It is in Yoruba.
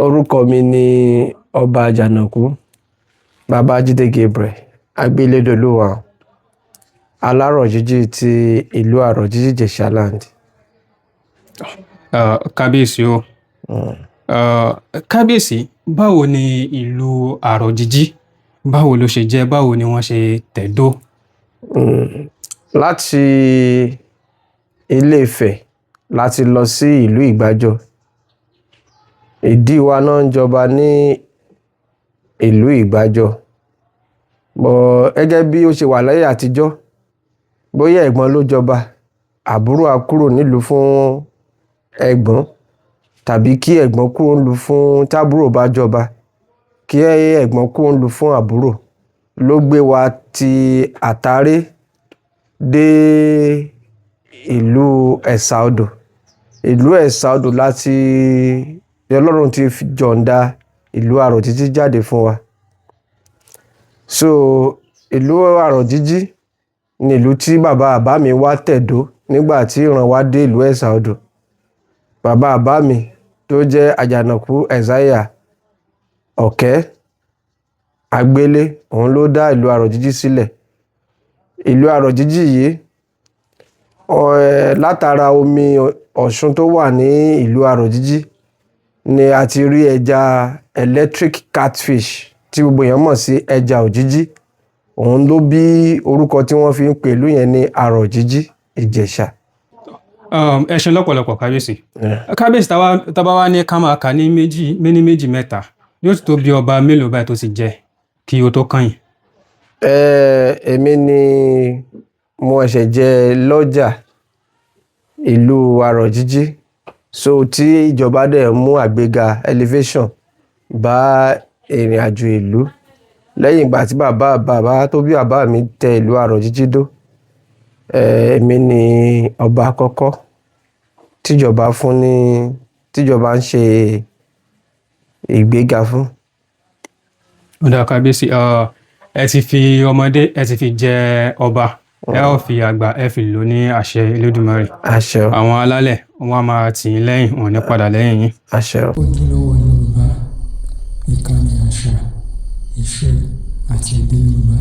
Orúkọ mi ni Ọba Àjànàkú, Babájídé Gabriel, Agbélédolúwa, Alárọ̀jíjì ti ìlú Àrọ̀jíjì Ìjẹ̀ṣà Land. Kábíyèsí o. Kábíyèsí, báwo ni ìlú Àrọ̀jíjì, báwo ló ṣe jẹ́, báwo ni wọ́n ṣe tẹ̀dó? Láti Ilé-Ifẹ̀ láti lọ sí ìlú Ìgbàjọ. Ìdí wa náà ń jọba ní ìlú Ìgbàjọ. Gẹ́gẹ́ bí ó ṣe wà láyé àtijọ́, bóyá ẹ̀gbọ́n ló jọba, àbúrò á kúrò nílùú fún ẹ̀gbọ́n, tàbí kí ẹ̀gbọ́n kúrò nílùú fún tábúrò bá jọba, kí ẹ̀gbọ́n kúrò nílùú fún àbúrò, ló gbé wa ti Àtàré dé ìlú Ẹ̀sà Odò. Ìlú Ẹ̀sà Odò láti Ọlọ́run ti jọ̀ǹda ìlú Àrọ̀jíjì jáde fún wa. So ìlú Àrọ̀jíjì ni ìlú tí bàbá mi wá tẹ̀dó nígbà tí ìran wa dé ìlú Ẹ̀sà Odò. Bàbá mi tó jẹ́ Àjànàkú Isaiah Ọ̀kẹ́ Agbélé, òun ló dá ìlú Àrọ̀jíjì sílẹ̀. Ìlú Àrọ̀jíjì yìí, látara omi Ọ̀ṣun tó wà ní ìlú Àrọ̀jíjì ni a ti rí ẹja electric catfish tí gbogbo èèyàn mọ̀ sí ẹja òjíjí. Òun ló bí orúkọ tí wọ́n fi ń pè ìlú yẹn ní Àrọ̀jíjì Ìjẹ̀ṣà. Ẹ ṣé lọ́pọ̀lọpọ̀ kábíyèsí. Kábíyèsí, tá bá wá ní ká máa kà ní méjì mẹ́ta, yóò tó bí ọba mélòó báyìí tó ti jẹ kí ó tó kàn yín? Èmi ni mo ṣẹ̀ṣẹ̀ jẹ lọ́jà ìlú Àrọ̀jíjì. So tí ìjọba dẹ̀ mú àgbéga elevation bá ìrìn àjò ìlú lẹ́yìn ìgbà tí bàbá tó bí bàbá mi tẹ ìlú Àrọ̀jíjì dó. Èmi ni ọba àkọ́kọ́ tíjọba ń ṣe ìgbéga fún. Ó dáa kábíyèsí, ẹ ti fi ọmọdé ẹ ti fi jẹ ọba, ẹ ó fi àgbà ẹ fi lò ní àṣẹ Elédùmarè. Àṣẹ o. Àwọn alálẹ̀ wọn á máa tì yín lẹ́yìn, wọn ò ní padà lẹ́yìn yín. Àṣẹ o. Ojúlówó Yorùbá, ìkànnì àṣà, ìṣe àti èdè Yorùbá.